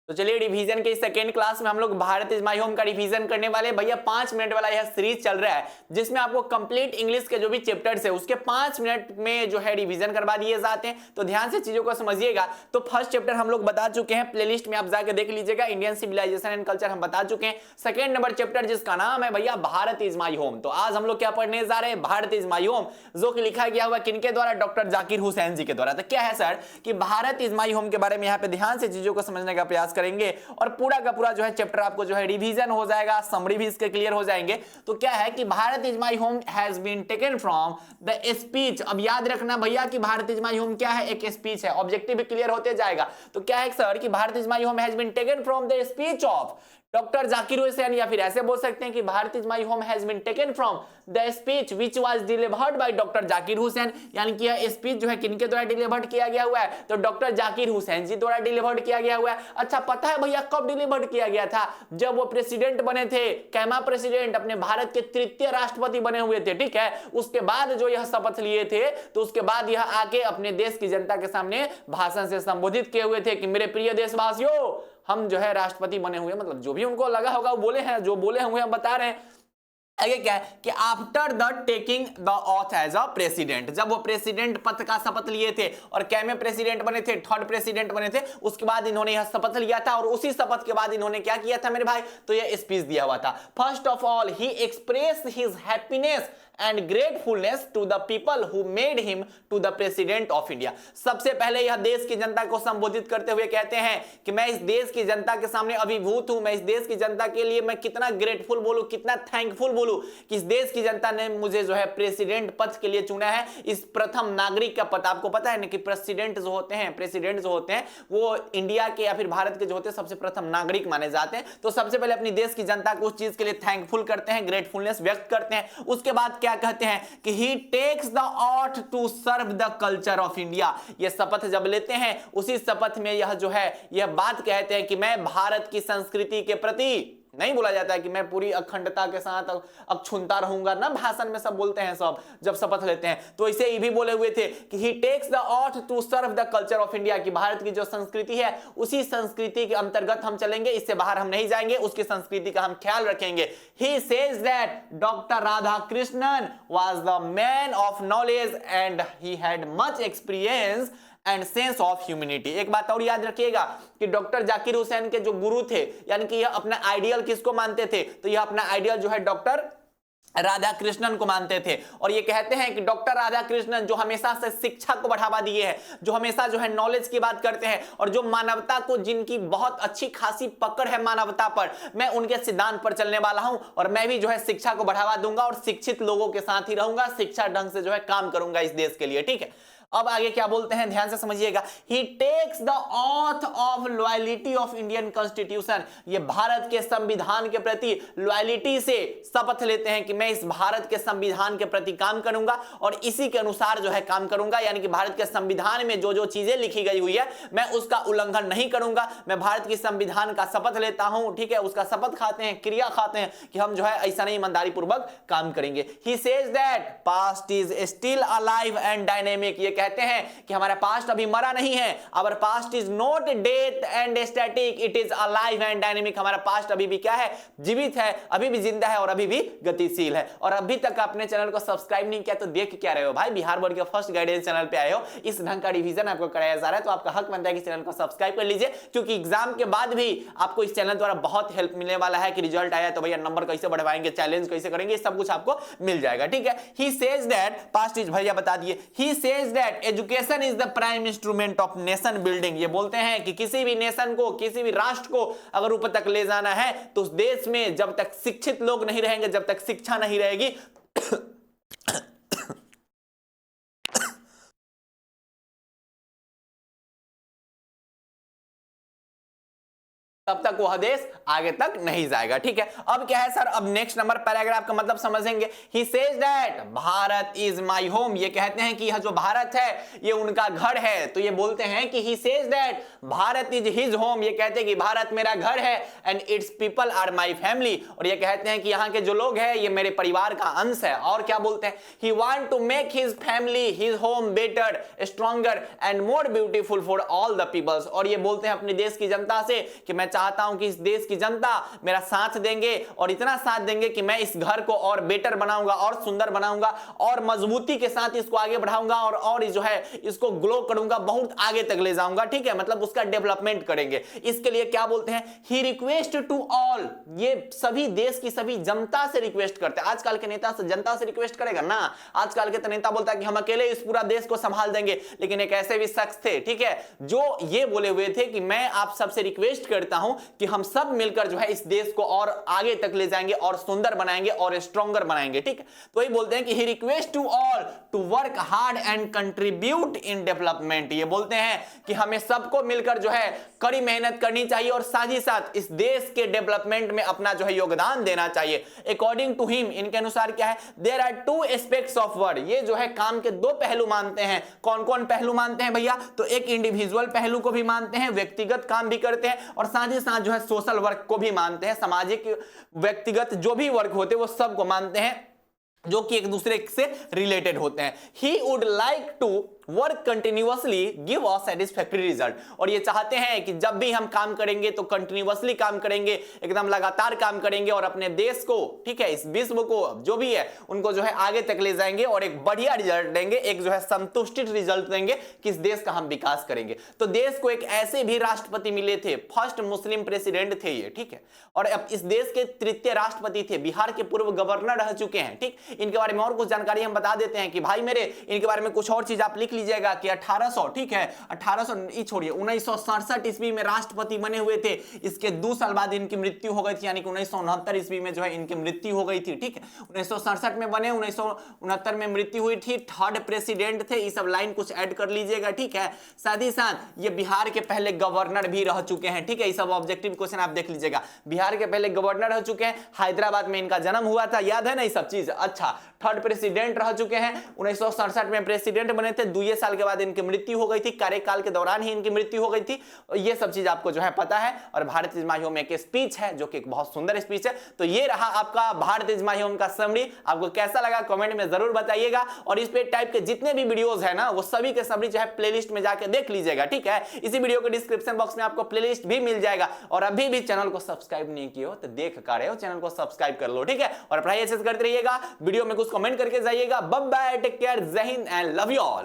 तो चलिए रिवीजन के सेकेंड क्लास में हम लोग भारत इज माय होम का रिवीजन करने वाले। भैया 5 मिनट वाला यह सीरीज चल रहा है जिसमें आपको कंप्लीट इंग्लिश के जो भी चैप्टर्स है उसके 5 मिनट में जो है रिवीजन करवा दिए जाते हैं। तो ध्यान से चीजों को समझिएगा। तो फर्स्ट चैप्टर हम लोग बता चुके हैं, प्लेलिस्ट में आप जाकर देख लीजिएगा, इंडियन सिविलाइजेशन एंड कल्चर हम बता चुके हैं। सेकेंड नंबर चैप्टर जिसका नाम है भैया भारत इज माई होम। तो आज हम लोग क्या पढ़ने जा रहे हैं, भारत इज माई होम, जो कि लिखा गया हुआ किनके द्वारा, डॉक्टर जाकिर हुसैन जी के द्वारा। तो क्या है सर कि भारत इज माई होम के बारे में यहाँ पे ध्यान से चीजों को समझने का प्रयास करेंगे और पूरा का पूरा जो है चैप्टर आपको जो है रिवीजन हो जाएगा, समरी भी इसके क्लियर हो जाएंगे। तो क्या है कि Bharat is my home has been taken from the speech. अब याद रखना भैया कि भारत इज माई होम क्या है, एक स्पीच है। ऑब्जेक्टिव भी क्लियर होते जाएगा। तो क्या है सर कि Bharat is my home has been taken from the speech of doctor Zakir Hussain, या फिर ऐसे बोल सकते हैं कि Bharat is my home has been taken from the speech which was delivered by doctor Zakir Hussain. यानी कि यह स्पीच जो है किनके द्वारा डिलीवर्ड किया गया हुआ है, तो डॉक्टर जाकिर हुसैन जी द्वारा डिलीवर्ड किया गया हुआ है। अच्छा पता है भैया कब डिलीवर्ड किया गया था, जब वो प्रेसिडेंट बने थे, कैमा प्रेसिडेंट, अपने भारत के तृतीय राष्ट्रपति बने हुए थे। ठीक है, उसके बाद जो यह शपथ लिए थे, तो उसके बाद यह आके अपने देश की जनता के सामने भाषण से संबोधित किए हुए थे कि मेरे प्रिय देशवासियों, हम जो है राष्ट्रपति बने हुए, मतलब जो भी उनको लगा होगा वो बोले हैं, जो बोले होंगे हम बता रहे हैं। आगे क्या है कि after the taking the oath as a president, जब वो प्रेसिडेंट पद का शपथ लिए थे और क्या में प्रेसिडेंट बने थे, थर्ड प्रेसिडेंट बने थे, उसके बाद इन्होंने यह शपथ लिया था और उसी शपथ के बाद इन्होंने क्या किया था मेरे भाई, तो यह स्पीच दिया हुआ था। First of all he express his happiness and gratefulness to the people who made him to the president of India. सबसे पहले यह देश की जनता को संबोधित करते हुए कहते हैं कि मैं इस देश की जनता के सामने अभिभूत हूं, मैं इस देश की जनता के लिए मैं कितना ग्रेटफुल बोलूं, कितना थैंकफुल बोलूं कि इस देश की जनता ने मुझे जो है प्रेसिडेंट पद के लिए चुना है, इस प्रथम नागरिक का पद। आपको पता है ना कि प्रेसिडेंट जो होते हैं वो इंडिया के या फिर भारत के जो होते हैं सबसे प्रथम नागरिक माने जाते हैं। तो सबसे पहले अपनी देश की जनता को उस चीज के लिए थैंकफुल करते हैं, ग्रेटफुलनेस व्यक्त करते हैं। उसके बाद क्या कहते हैं कि he takes the oath to serve the culture of India. ये शपथ जब लेते हैं उसी शपथ में यह जो है यह बात कहते हैं कि मैं भारत की संस्कृति के प्रति, नहीं बोला जाता है कि मैं पूरी अखंडता के साथ अक्षुण्णता रहूंगा ना, भाषण में सब बोलते हैं सब जब शपथ लेते हैं, तो इसे ये भी बोले हुए थे कि he takes the oath to serve the culture of India, कि भारत की जो संस्कृति है उसी संस्कृति के अंतर्गत हम चलेंगे, इससे बाहर हम नहीं जाएंगे, उसकी संस्कृति का हम ख्याल रखेंगे। ही says that doctor Radha Krishnan was the man of knowledge and he had much experience and sense of humanity. एक बात और याद रखिएगा कि डॉक्टर जाकिर हुसैन के जो गुरु थे, यानी कि यह अपना आइडियल किसको मानते थे, तो यह अपना आइडियल जो है डॉक्टर राधा कृष्णन को मानते थे। और ये कहते हैं कि डॉक्टर राधा कृष्णन जो हमेशा से शिक्षा को बढ़ावा दिए हैं, जो हमेशा जो है नॉलेज की बात करते हैं और जो मानवता को, जिनकी बहुत अच्छी खासी पकड़ है मानवता पर, मैं उनके सिद्धांत पर चलने वाला हूं और मैं भी जो है शिक्षा को बढ़ावा दूंगा और शिक्षित लोगों के साथ ही रहूंगा, शिक्षा ढंग से जो है काम करूंगा इस देश के लिए। ठीक है, अब आगे क्या बोलते हैं ध्यान से समझिएगा। He takes the oath of loyalty of Indian constitution, ये भारत के संविधान के प्रति लॉयलिटी से शपथ लेते हैं कि मैं इस भारत के संविधान के प्रति काम करूंगा और इसी के अनुसार जो है काम करूंगा, यानी कि भारत के संविधान में जो जो चीजें लिखी गई हुई है मैं उसका उल्लंघन नहीं करूंगा। मैं भारत की संविधान का शपथ लेता हूं, ठीक है, उसका शपथ खाते हैं, क्रिया खाते हैं कि हम जो है ऐसा नहीं ईमानदारी पूर्वक काम करेंगे। ही says that past is still alive and dynamic, ये कहते हैं कि हमारा पास्ट अभी मरा नहीं है, our past is not death and static, it is alive and dynamic. हमारा पास्ट अभी भी क्या है, जीवित है, अभी भी जिंदा है और अभी भी गतिशील है। और अभी तक अपने चैनल को सब्सक्राइब नहीं किया तो देख क्या रहे हो भाई, बिहार बोर्ड के फर्स्ट गाइडेंस चैनल पे आए हो, इस ढंग का रिवीजन आपको कराया जा रहा है, तो आपका हक बनता है कि चैनल को सब्सक्राइब कर लीजिए, क्योंकि एग्जाम के बाद भी आपको इस चैनल द्वारा बहुत हेल्प मिलने वाला है कि रिजल्ट आया तो भैया नंबर कैसे बढ़वाएंगे, चैलेंज कैसे करेंगे, सब कुछ आपको मिल जाएगा। ठीक है, ही सेज दैट, पास्ट इज भैया बता दिए, ही says that education is the prime instrument of nation building. ये बोलते हैं कि किसी भी नेशन को, किसी भी राष्ट्र को अगर ऊपर तक ले जाना है तो उस देश में जब तक शिक्षित लोग नहीं रहेंगे, जब तक शिक्षा नहीं रहेगी तब तक वह देश आगे तक नहीं जाएगा। ठीक है, अब क्या है सर, अब नेक्स्ट नंबर पैराग्राफ का मतलब समझेंगे। ही says that Bharat is my home, ये कहते हैं कि यह जो भारत है ये उनका घर है। तो ये बोलते हैं कि he says that Bharat is his home, ये कहते हैं कि भारत मेरा घर है, and its people are my family, और ये कहते हैं कि यहाँ के जो लोग हैं ये मेरे परिवार का अंश है। और क्या बोलते हैं, he want to make his family his home better stronger and more beautiful for all the peoples, और ये बोलते हैं अपने देश की जनता से कि मैं चाहता हूं कि इस देश की जनता मेरा साथ देंगे, और इतना साथ देंगे कि मैं इस घर को और बेटर बनाऊंगा और सुंदर बनाऊंगा और मजबूती के साथ इसको आगे बढ़ाऊंगा और जो है इसको ग्लो करूंगा, बहुत आगे तक ले जाऊंगा। ठीक है, मतलब उसका डेवलपमेंट करेंगे। इसके लिए क्या बोलते हैं, ही रिक्वेस्ट टू ऑल, ये सभी देश की सभी जनता से रिक्वेस्ट करते हैं। आजकल के नेता से जनता से रिक्वेस्ट करेगा ना, आजकल के नेता बोलता है कि हम अकेले इस पूरा देश को संभाल देंगे, लेकिन एक ऐसे भी शख्स थे, ठीक है, जो ये बोले हुए थे कि मैं आप सबसे रिक्वेस्ट करता हूं कि हम सब मिलकर जो है इस देश को और आगे तक ले जाएंगे और सुंदर बनाएंगे और स्ट्रॉन्गर बनाएंगे। ठीक है, तो ये बोलते हैं कि he request to all to work hard and contribute in development, ये बोलते हैं कि हमें सबको मिलकर जो है कड़ी मेहनत करनी चाहिए और साथ ही साथ इस देश के डेवलपमेंट में अपना जो है योगदान देना चाहिए। अकॉर्डिंग टू हिम, इनके अनुसार क्या है, there are two aspects of work, ये जो है काम के दो पहलू मानते हैं। कौन कौन पहलू मानते हैं भैया, तो एक इंडिविजुअल पहलू को भी मानते हैं, व्यक्तिगत काम भी करते हैं, और साथ ही साथ जो है सोशल वर्क को भी मानते हैं, सामाजिक व्यक्तिगत जो भी वर्क होते हैं वो सबको मानते हैं जो कि एक दूसरे से रिलेटेड होते हैं। He would like to work continuously give a satisfactory result, और ये चाहते हैं कि जब भी हम काम करेंगे तो कंटिन्यूअसली काम करेंगे, एकदम लगातार काम करेंगे और अपने देश को, ठीक है, इस विश्व को जो भी है उनको जो है आगे तक ले जाएंगे और एक बढ़िया रिजल्ट देंगे, एक जो है संतुष्टित रिजल्ट देंगे कि इस देश का हम विकास करेंगे। तो देश को एक ऐसे भी राष्ट्रपति मिले थे, फर्स्ट मुस्लिम प्रेसिडेंट थे ये, ठीक है, और अब इस देश के तृतीय राष्ट्रपति थे, बिहार के पूर्व गवर्नर रह चुके हैं। ठीक, इनके बारे में और कुछ जानकारी हम बता देते हैं कि भाई मेरे, इनके बारे में कुछ और चीज आप लिख लीजिएगा कि 1800, ठीक है, 1800 छोड़िए 1967 ईस्वी में राष्ट्रपति बने हुए थे। इसके 2 साल बाद इनकी मृत्यु हो गई थी, यानी कि 1969 ईस्वी में जो है इनकी मृत्यु हो गई थी। ठीक है, 1967 में बने, 1969 में मृत्यु हुई थी, थर्ड प्रेसिडेंट थे। ये सब लाइन कुछ ऐड कर लीजिएगा। ठीक है, साथ ही साथ ये बिहार के पहले गवर्नर भी रह चुके हैं। ठीक है, ये सब ऑब्जेक्टिव क्वेश्चन आप देख लीजिएगा। बिहार के पहले गवर्नर रह चुके हैं, हैदराबाद में इनका जन्म हुआ था, याद है ना ये सब चीज। अच्छा, थर्ड प्रेसिडेंट रह चुके हैं, 1967 में प्रेसिडेंट बने थे, 2 साल के बाद इनकी मृत्यु हो गई थी, कार्यकाल के दौरान ही इनकी मृत्यु हो गई थी। ये सब चीज आपको जो है पता है। और भारत इज माय होम एक स्पीच है जो कि एक बहुत सुंदर स्पीच है। तो ये रहा आपका भारत इज माय होम का समरी। आपको कैसा लगा कमेंट में जरूर बताइएगा, और इस पे टाइप के जितने भी वीडियोस है ना वो सभी के सभी जो है प्लेलिस्ट में जाके देख लीजिएगा। ठीक है, इसी वीडियो के डिस्क्रिप्शन बॉक्स में आपको प्लेलिस्ट भी मिल जाएगा। और अभी भी चैनल को सब्सक्राइब नहीं किए हो तो देख कर रहे हो, चैनल को सब्सक्राइब कर लो। ठीक है, और पढ़ाई अच्छे से करते रहिएगा, वीडियो में कुछ कमेंट करके जाइएगा। बाय बाय, टेक केयर, जय Hind and love you all.